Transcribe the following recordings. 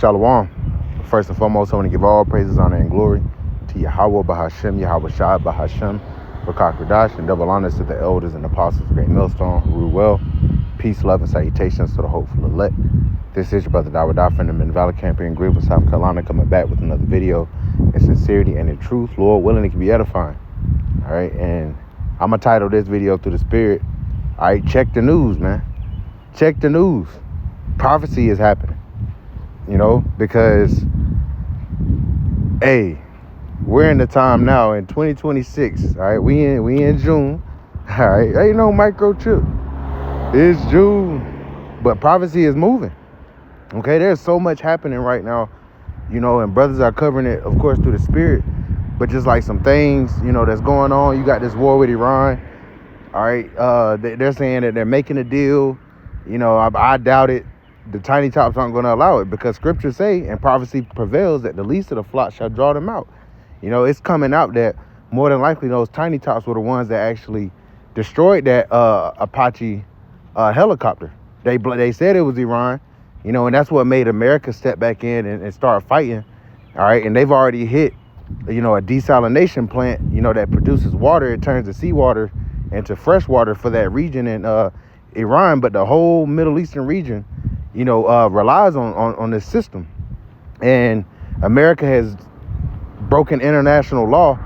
Shalom. First and foremost, I want to give all praises, honor, and glory to Yahweh Bahashem, Yahweh Shai Bahashem, Rakak Radash, and double honors to the elders and apostles of Great Millstone, who rule well. Peace, love, and salutations to the hopeful elect. This is your brother Dawada from the Men Valley Camp here in Greenville, South Carolina, coming back with another video in sincerity and in truth. Lord willing, it can be edifying. All right, and I'm going to title this video through the Spirit. All right, check the news, man. Check the news. Prophecy is happening. You know, because, hey, we're in the time now in 2026. All right, we in June. All right, ain't no microchip. It's June, but prophecy is moving. Okay, there's so much happening right now, you know, and brothers are covering it, of course, through the Spirit. But just like some things, you know, that's going on. You got this war with Iran. All right, they're saying that they're making a deal. You know, I doubt it. The tiny tops aren't going to allow it, because scriptures say, and prophecy prevails, that the least of the flock shall draw them out. You know, it's coming out that more than likely those tiny tops were the ones that actually destroyed that Apache helicopter. They said it was Iran, you know, and that's what made America step back in and start fighting. All right, and they've already hit, you know, a desalination plant, you know, that produces water. It turns the seawater into fresh water for that region in Iran, but the whole Middle Eastern region, you know, relies on this system. And America has broken international law,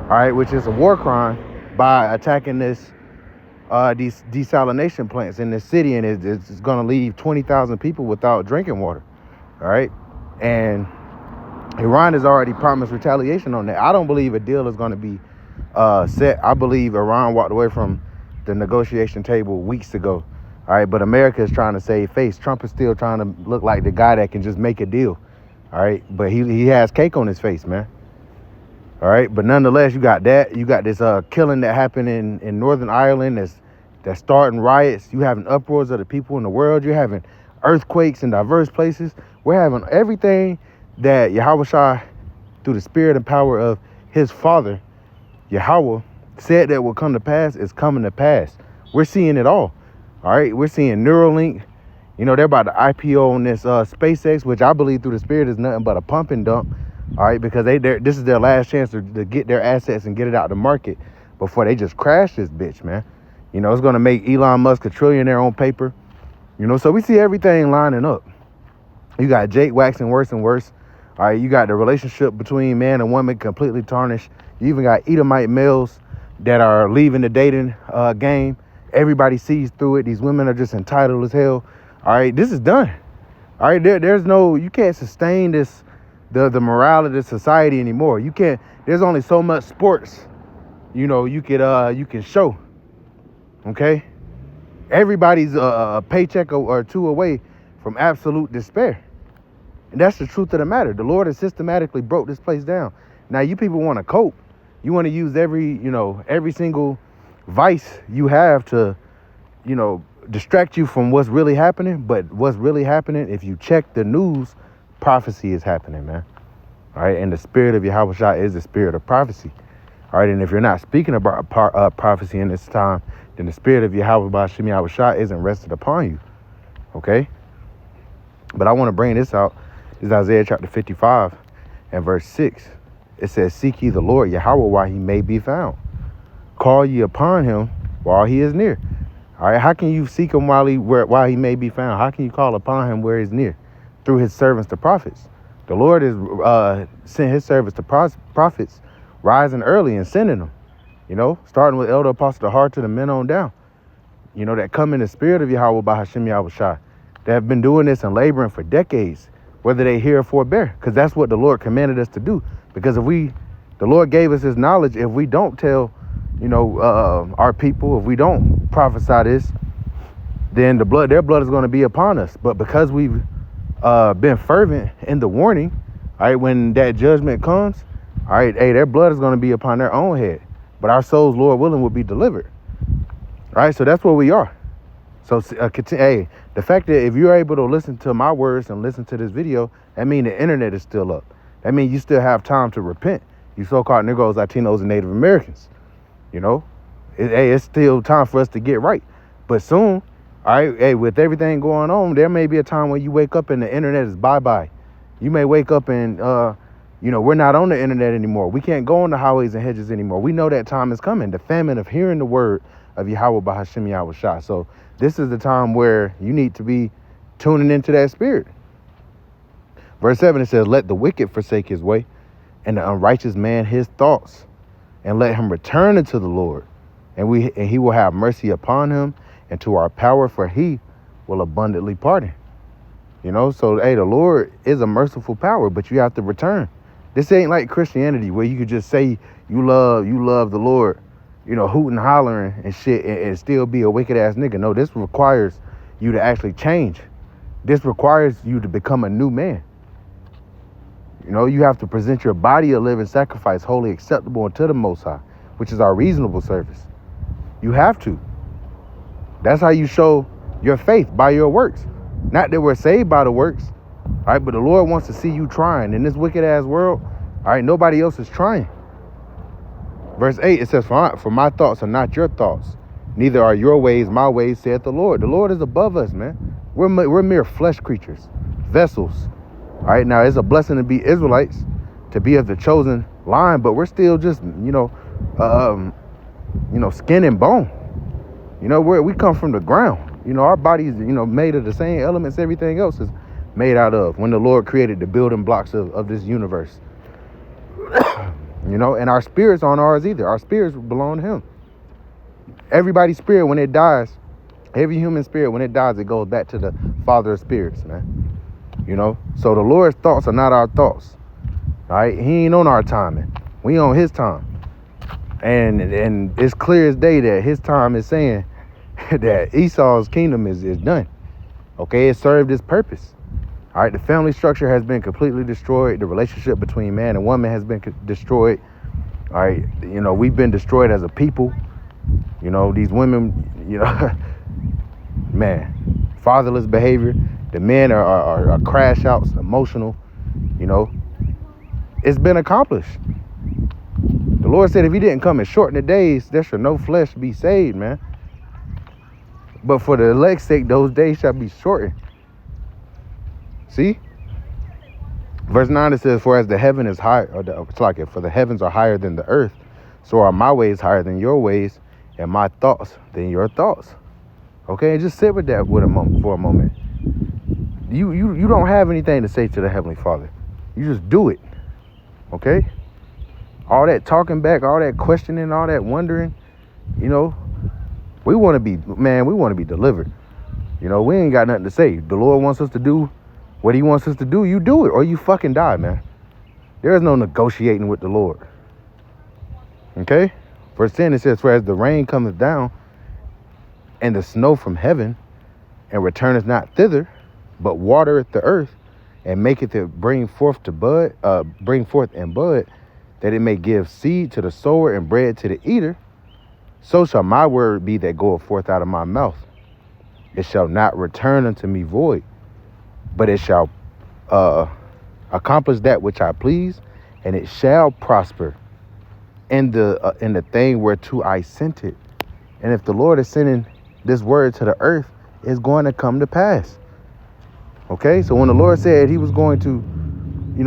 all right, which is a war crime, by attacking these desalination plants in this city, and it's going to leave 20,000 people without drinking water, all right? And Iran has already promised retaliation on that. I don't believe a deal is going to be set. I believe Iran walked away from the negotiation table weeks ago. All right, but America is trying to save face. Trump is still trying to look like the guy that can just make a deal. All right, but he has cake on his face, man. All right, but nonetheless, you got that. You got this killing that happened in Northern Ireland that's starting riots. You having uproars of the people in the world. You're having earthquakes in diverse places. We're having everything that Yahweh Shai, through the spirit and power of his father, Yahweh, said that will come to pass, is coming to pass. We're seeing it all. All right, we're seeing Neuralink. You know, they're about to IPO on this SpaceX, which I believe through the Spirit is nothing but a pump and dump. All right, because this is their last chance to get their assets and get it out the market before they just crash this bitch, man. You know, it's going to make Elon Musk a trillionaire on paper. You know, so we see everything lining up. You got Jake waxing worse and worse. All right, you got the relationship between man and woman completely tarnished. You even got Edomite males that are leaving the dating game. Everybody sees through it. These women are just entitled as hell. All right, this is done. All right, there's no, you can't sustain this, the morale of this society anymore. You can't, there's only so much sports, you know, you can show. Okay? Everybody's a paycheck or two away from absolute despair. And that's the truth of the matter. The Lord has systematically broke this place down. Now, you people want to cope. You want to use every single vice you have to, you know, distract you from what's really happening. But what's really happening, if you check the news, prophecy is happening, man. All right, and the spirit of Yahweh Shai is the spirit of prophecy. All right, and if you're not speaking about prophecy in this time, then the spirit of Yahweh Shai isn't rested upon you. Okay, but I want to bring this out. This is Isaiah chapter 55 and verse 6. It says, "Seek ye the Lord Yahweh while he may be found. Call ye upon him while he is near." All right, how can you seek him while he may be found? How can you call upon him where he's near? Through his servants, the prophets. The Lord is sent his servants, the prophets, rising early and sending them. You know, starting with Elder Apostle the heart to the men on down. You know, that come in the spirit of Yahweh Bahashem Yahweh Shai. They have been doing this and laboring for decades, whether they hear or forbear, because that's what the Lord commanded us to do. Because the Lord gave us his knowledge. If we don't tell, you know, our people, if we don't prophesy this, then their blood is going to be upon us. But because we've been fervent in the warning, all right, when that judgment comes, all right, hey, their blood is going to be upon their own head. But our souls, Lord willing, will be delivered. All right, so that's where we are. So, hey, the fact that if you're able to listen to my words and listen to this video, that means the internet is still up. That means you still have time to repent. You so-called Negroes, Latinos, and Native Americans. You know, it's still time for us to get right. But soon, all right, hey, with everything going on, there may be a time when you wake up and the internet is bye-bye. You may wake up and, we're not on the internet anymore. We can't go on the highways and hedges anymore. We know that time is coming, the famine of hearing the word of Yahweh Bahashim Yahweh Shah. So this is the time where you need to be tuning into that spirit. Verse 7, it says, let the wicked forsake his way, and the unrighteous man his thoughts, and let him return unto the Lord, and he will have mercy upon him, and to our power, for he will abundantly pardon. So hey, the Lord is a merciful power, but you have to return. This ain't like Christianity where you could just say you love the Lord, hooting, hollering and shit, and still be a wicked ass nigga. No, this requires you to actually change. This requires you to become a new man. You have to present your body a living sacrifice, wholly acceptable unto the Most High, which is our reasonable service. You have to. That's how you show your faith, by your works. Not that we're saved by the works, all right? But the Lord wants to see you trying. In this wicked ass world, all right, nobody else is trying. Verse 8, it says, for my thoughts are not your thoughts, neither are your ways my ways, saith the Lord. The Lord is above us, man. We're mere flesh creatures, vessels. All right, now it's a blessing to be Israelites, to be of the chosen line, but we're still just, skin and bone. We come from the ground. Our bodies, made of the same elements everything else is made out of when the Lord created the building blocks of this universe. And our spirits aren't ours either. Our spirits belong to him. Everybody's spirit, when it dies, every human spirit, when it dies, it goes back to the Father of spirits, man. So the Lord's thoughts are not our thoughts. All right, he ain't on our timing. We on his time. And it's clear as day that his time is saying that Esau's kingdom is done. Okay, it served its purpose. All right, the family structure has been completely destroyed. The relationship between man and woman has been destroyed. All right, we've been destroyed as a people. These women, man, fatherless behavior. The men are crash outs, emotional. It's been accomplished. The Lord said if he didn't come and shorten the days, there shall no flesh be saved, man. But for the elect's sake, those days shall be shortened. See? Verse 9, it says, for as the heaven is high, for the heavens are higher than the earth, so are my ways higher than your ways, and my thoughts than your thoughts. Okay, just sit with that for a moment. You don't have anything to say to the Heavenly Father. You just do it. Okay? All that talking back, all that questioning, all that wondering, we want to be delivered. We ain't got nothing to say. The Lord wants us to do what he wants us to do. You do it or you fucking die, man. There is no negotiating with the Lord. Okay? Verse 10, it says, for as the rain cometh down and the snow from heaven and returneth not thither, but watereth the earth and maketh it bring forth and bud, that it may give seed to the sower and bread to the eater, so shall my word be that goeth forth out of my mouth. It shall not return unto me void, but it shall accomplish that which I please, and it shall prosper in the thing whereto I sent it. And if the Lord is sending this word to the earth, it's going to come to pass. Okay, so when the Lord said he was going to,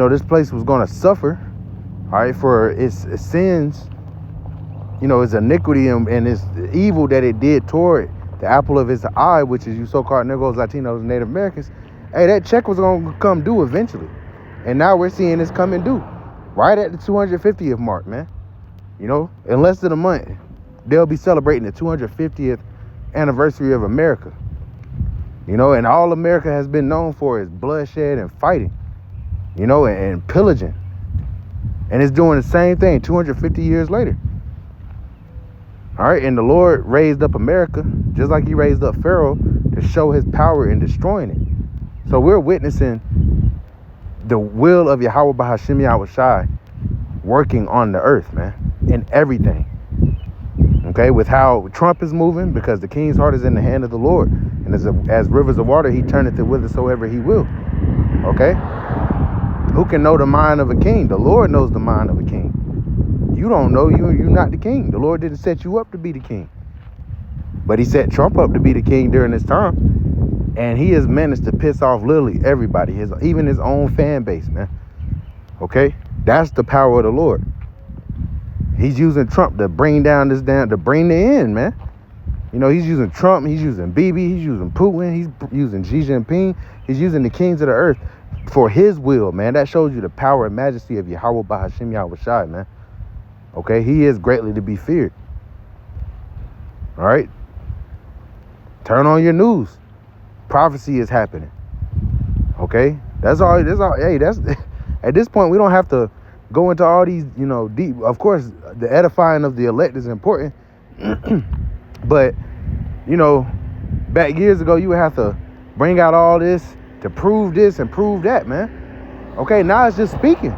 this place was going to suffer, all right, for its sins, its iniquity and its evil that it did toward the apple of his eye, which is you so-called Negroes, Latinos, and Native Americans, hey, that check was going to come due eventually. And now we're seeing this coming due right at the 250th mark, man. In less than a month, they'll be celebrating the 250th anniversary of America. And all America has been known for is bloodshed and fighting, and pillaging. And it's doing the same thing 250 years later. All right, and the Lord raised up America, just like he raised up Pharaoh, to show his power in destroying it. So we're witnessing the will of Yahweh Bahashim Yahweh Shai working on the earth, man, in everything. Okay, with how Trump is moving, because the king's heart is in the hand of the Lord. And as rivers of water, he turneth it whithersoever he will. Okay? Who can know the mind of a king? The Lord knows the mind of a king. You don't know. You're not the king. The Lord didn't set you up to be the king. But he set Trump up to be the king during this time. And he has managed to piss off literally everybody, even his own fan base, man. Okay? That's the power of the Lord. He's using Trump to bring to bring the end, man. You know, he's using Trump, he's using Bibi, he's using Putin, he's using Xi Jinping, he's using the kings of the earth for his will, man. That shows you the power and majesty of Yahweh Bahashim Yahweh Shai, man. Okay? He is greatly to be feared. All right? Turn on your news. Prophecy is happening. Okay? That's all. Hey, that's at this point we don't have to go into all these, you know, deep. Of course, the edifying of the elect is important. But, you know, back years ago, you would have to bring out all this to prove this and prove that, man. Okay, now it's just speaking.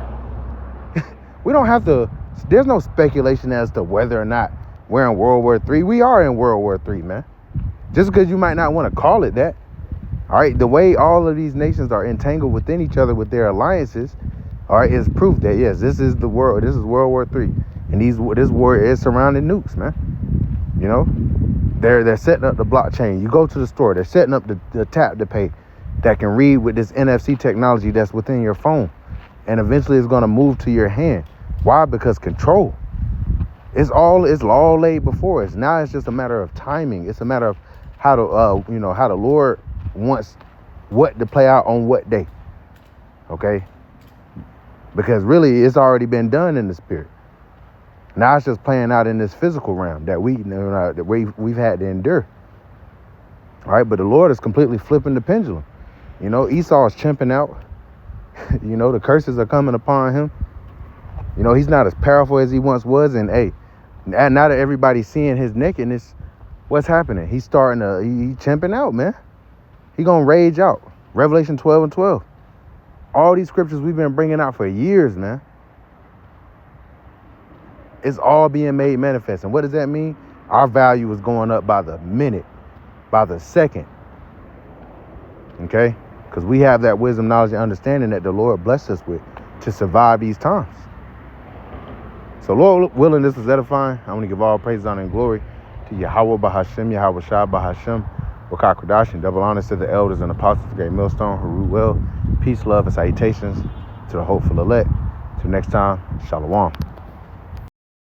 We don't have to, there's no speculation as to whether or not we're in World War III. We are in World War III, man. Just because you might not want to call it that. All right, the way all of these nations are entangled within each other with their alliances, all right, is proof that, yes, this is the world. This is World War III. And this war is surrounding nukes, man. You know, they're setting up the blockchain. You go to the store, they're setting up the tap to pay that can read with this NFC technology that's within your phone. And eventually it's going to move to your hand. Why? Because control. It's all laid before us. Now it's just a matter of timing. It's a matter of how to, how the Lord wants what to play out on what day. Okay? Because really it's already been done in the spirit. Now it's just playing out in this physical realm that we've had to endure. All right, but the Lord is completely flipping the pendulum. You know, Esau is chimping out. You know, the curses are coming upon him. You know, he's not as powerful as he once was. And hey, now that everybody's seeing his nakedness, what's happening? He's starting to, he's chimping out, man. He gonna rage out. Revelation 12:12. All these scriptures we've been bringing out for years, man. It's all being made manifest. And what does that mean? Our value is going up by the minute, by the second. Okay? Because we have that wisdom, knowledge, and understanding that the Lord blessed us with to survive these times. So, Lord willing, this is edifying. I want to give all praise, honor, and glory to Yahweh Bahashim, Yahweh Shai Bahashim, Wakak Kodash, and double honors to the elders and apostles of Great Millstone, who rule well. Peace, love, and salutations to the hopeful elect. Till next time, Shalom.